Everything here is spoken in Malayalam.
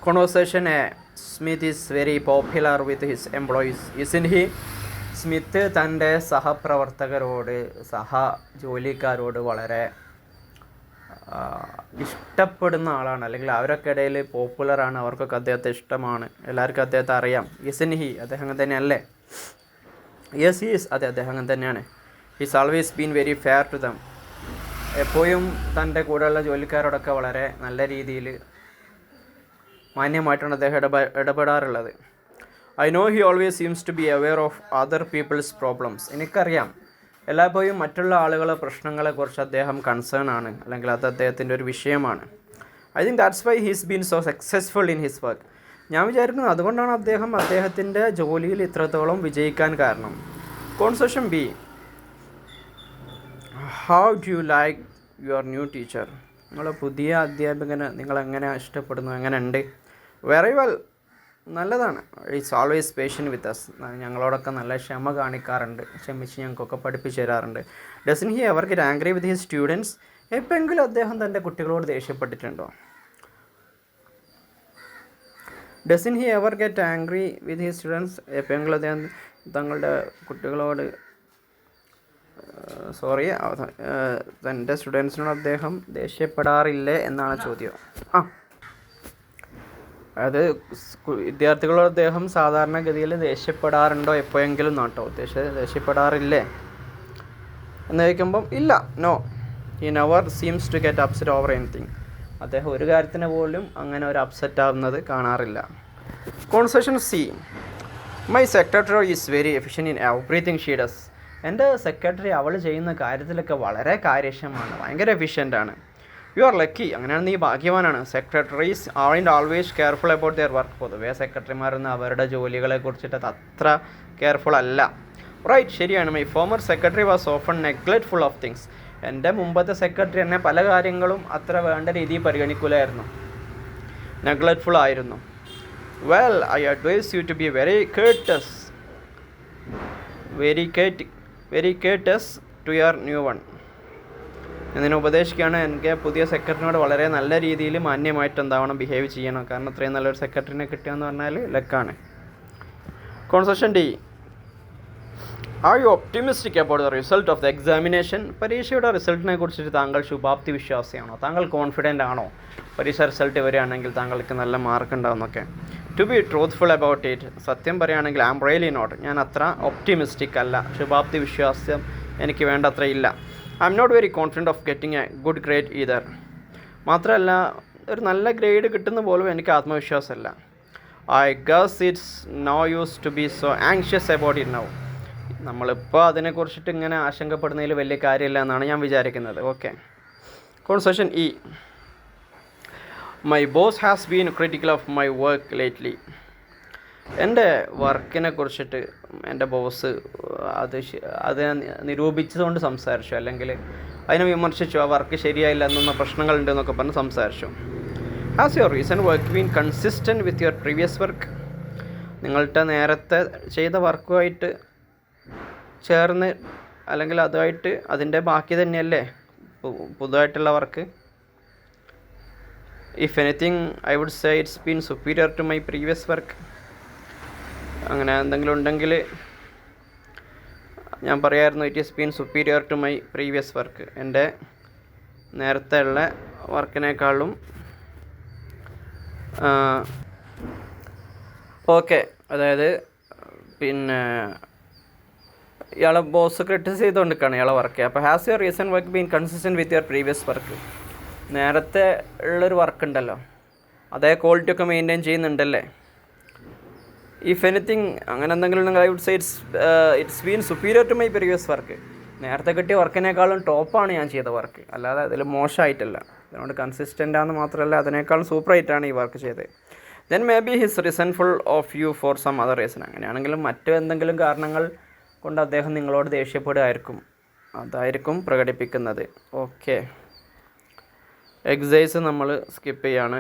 Conversation A. Smith is very popular with his employees, isn't he? Smith തൻ്റെ സഹപ്രവർത്തകരോട് ജോലിക്കാരോട് വളരെ ഇഷ്ടപ്പെടുന്ന ആളാണ്, അല്ലെങ്കിൽ അവരൊക്കെ ഇടയിൽ പോപ്പുലറാണ്, അവർക്കൊക്കെ അദ്ദേഹത്തെ ഇഷ്ടമാണ്, എല്ലാവർക്കും അദ്ദേഹത്തെ അറിയാം. ഇസൻ ഹി, അദ്ദേഹം അങ്ങനെ തന്നെയല്ലേ? യെസ് ഹി ഈസ്, അതെ അദ്ദേഹം അങ്ങനെ തന്നെയാണ്. He's always been very fair to them, എപ്പോഴും തൻ്റെ കൂടെയുള്ള ജോലിക്കാരോടൊക്കെ വളരെ നല്ല രീതിയിൽ മാന്യമായിട്ടാണ് അദ്ദേഹം ഇടപെടാറുള്ളത്. I know he always seems to be aware of other people's problems, എനിക്കറിയാം എല്ലായ്പ്പോഴും മറ്റുള്ള ആളുകളുടെ പ്രശ്നങ്ങളെക്കുറിച്ച് അദ്ദേഹം കൺസേൺ ആണ്, അല്ലെങ്കിൽ അത് അദ്ദേഹത്തിൻ്റെ ഒരു വിഷയമാണ്. I think that's why he's been so successful in his work. ഞാൻ വിചാരിക്കുന്നു അതുകൊണ്ടാണ് അദ്ദേഹത്തിൻ്റെ ജോലിയിൽ ഇത്രത്തോളം വിജയിക്കാൻ കാരണം. Conversation B. How do you like your new teacher, നിങ്ങളെ പുതിയ അധ്യാപകനെ നിങ്ങളെങ്ങനെ ഇഷ്ടപ്പെടുന്നു, എങ്ങനെ ഉണ്ട്? വെരി വെൽ, നല്ലതാണ്. It's always patient with us, ഞങ്ങളോടൊക്കെ നല്ല ക്ഷമ കാണിക്കാറുണ്ട്, ക്ഷമിച്ച് ഞങ്ങൾക്കൊക്കെ പഠിപ്പിച്ചു തരാറുണ്ട്. Doesn't he ever get angry with his students, എപ്പോഴെങ്കിലും അദ്ദേഹം തൻ്റെ കുട്ടികളോട് ദേഷ്യപ്പെട്ടിട്ടുണ്ടോ? Doesn't he ever get angry with his students, എപ്പോഴെങ്കിലും അദ്ദേഹം തങ്ങളുടെ കുട്ടികളോട് തൻ്റെ സ്റ്റുഡൻസിനോട് അദ്ദേഹം ദേഷ്യപ്പെടാറില്ലേ എന്നാണ് ചോദ്യം. അതായത് വിദ്യാർത്ഥികളോട് അദ്ദേഹം സാധാരണഗതിയിൽ ദേഷ്യപ്പെടാറുണ്ടോ എപ്പോഴെങ്കിലും നാട്ടോ ദേഷ്യപ്പെടാറില്ലേ എന്ന് ചോദിക്കുമ്പം ഇല്ല, no, he never seems to get upset over anything, അദ്ദേഹം ഒരു കാര്യത്തിന് പോലും അങ്ങനെ ഒരു അപ്സെറ്റ് ആവുന്നത് കാണാറില്ല. Concession C. My secretary is very efficient in everything she does, എൻ്റെ സെക്രട്ടറി അവൾ ചെയ്യുന്ന കാര്യത്തിലൊക്കെ വളരെ കാര്യക്ഷമമാണ്, ഭയങ്കര എഫിഷ്യൻ്റാണ്. യു ആർ ലക്കി, അങ്ങനെയാണ് നീ ഭാഗ്യവാനാണ്. Secretaries are always careful about their work. പൊതുവേ സെക്രട്ടറിമാരൊന്നും അവരുടെ ജോലികളെ കുറിച്ചിട്ട് അത്ര കെയർഫുൾ അല്ല. റൈറ്റ്, ശരിയാണ്. My former secretary was often neglectful of things, എൻ്റെ മുമ്പത്തെ സെക്രട്ടറി എന്നെ പല കാര്യങ്ങളും അത്ര വേണ്ട രീതിയിൽ പരിഗണിക്കില്ലായിരുന്നു, നെഗ്ലെക്റ്റ്ഫുൾ ആയിരുന്നു. Well, I advise you to be very courteous to your new one. ഇതിനെ ഉപദേശിക്കുകയാണ്, എനിക്ക് പുതിയ സെക്രട്ടറിനോട് വളരെ നല്ല രീതിയിൽ മാന്യമായിട്ട് എന്താവണം, ബിഹേവ് ചെയ്യണം, കാരണം അത്രയും നല്ലൊരു സെക്രട്ടറിനെ കിട്ടുക എന്ന് പറഞ്ഞാൽ ലക്കാണ്. Concession D. Are you optimistic about the result of the examination, പരീക്ഷയുടെ റിസൾട്ടിനെ കുറിച്ചിട്ട് താങ്കൾ ശുഭാപ്തി വിശ്വാസിയാണോ, താങ്കൾ കോൺഫിഡൻ്റ് ആണോ പരീക്ഷ റിസൾട്ട് വരികയാണെങ്കിൽ താങ്കൾക്ക് നല്ല മാർക്ക് ഉണ്ടാവുന്നൊക്കെ? To be truthful about it, സത്യം പറയുകയാണെങ്കിൽ ഐ ആം റിയലി നോട്ട്, ഞാൻ അത്ര ഒപ്റ്റിമിസ്റ്റിക് അല്ല, ശുഭാപ്തി വിശ്വാസം എനിക്ക് വേണ്ടത്ര ഇല്ല. I'm not very confident of getting a good grade either, മാത്രമല്ല ഒരു നല്ല ഗ്രേഡ് കിട്ടുന്ന പോലും എനിക്ക് ആത്മവിശ്വാസമല്ല. I guess it's no use to be so anxious about it now, നമ്മളിപ്പോൾ അതിനെക്കുറിച്ചിട്ട് ഇങ്ങനെ ആശങ്കപ്പെടുന്നതിൽ വലിയ കാര്യമില്ല എന്നാണ് ഞാൻ വിചാരിക്കുന്നത്. Okay. Concession E. My boss has been critical of my work lately, എൻ്റെ വർക്കിനെ കുറിച്ചിട്ട് എൻ്റെ ബോസ് അത് നിരൂപിച്ചതുകൊണ്ട് സംസാരിച്ചു, അല്ലെങ്കിൽ അതിനെ വിമർശിച്ചു, ആ വർക്ക് ശരിയായില്ല എന്നൊന്ന പ്രശ്നങ്ങളുണ്ട് എന്നൊക്കെ പറഞ്ഞ് സംസാരിച്ചു. Has your recent work been consistent with your previous work, നിങ്ങളുടെ നേരത്തെ ചെയ്ത വർക്കുമായിട്ട് ചേർന്ന്, അല്ലെങ്കിൽ അതുമായിട്ട് അതിൻ്റെ ബാക്കി തന്നെയല്ലേ പുതുതായിട്ടുള്ള work? If anything I would say it's been superior to my previous work, അങ്ങനെ എന്തെങ്കിലും ഉണ്ടെങ്കിൽ ഞാൻ പറയായിരുന്നു it is been superior to my previous work, എൻ്റെ നേരത്തെ ഉള്ള വർക്കിനേക്കാളും. ഓക്കെ, അതായത് പിന്നെ ഇയാളെ ബോസ് ക്രിട്ടിസൈസ് ചെയ്തുകൊണ്ടിരിക്കുകയാണ് ഇയാളെ വർക്ക്. അപ്പോൾ has your recent work been consistent with your previous work, നേരത്തെ ഉള്ളൊരു വർക്ക് ഉണ്ടല്ലോ അതേ ക്വാളിറ്റി ഒക്കെ മെയിൻറ്റെയിൻ ചെയ്യുന്നുണ്ടല്ലേ? ഇഫ് എനിത്തിങ് അങ്ങനെ എന്തെങ്കിലും ഉണ്ടെങ്കിൽ I would say it's been superior to my previous work, നേരത്തെ കിട്ടിയ വർക്കിനേക്കാളും ടോപ്പാണ് ഞാൻ ചെയ്ത വർക്ക്, അല്ലാതെ അതിൽ മോശമായിട്ടല്ല. അതുകൊണ്ട് കൺസിസ്റ്റൻ്റ് ആണെന്ന് മാത്രമല്ല, അതിനേക്കാൾ സൂപ്പറായിട്ടാണ് ഈ വർക്ക് ചെയ്തത്. Then maybe he's resentful of you for some other reason, അങ്ങനെയാണെങ്കിലും മറ്റു എന്തെങ്കിലും കാരണങ്ങൾ കൊണ്ട് അദ്ദേഹം നിങ്ങളോട് ദേഷ്യപ്പെടുമായിരിക്കും, അതായിരിക്കും പ്രകടിപ്പിക്കുന്നത്. ഓക്കെ, എക്സസൈസ് നമ്മൾ സ്കിപ്പ് ചെയ്യാണ്.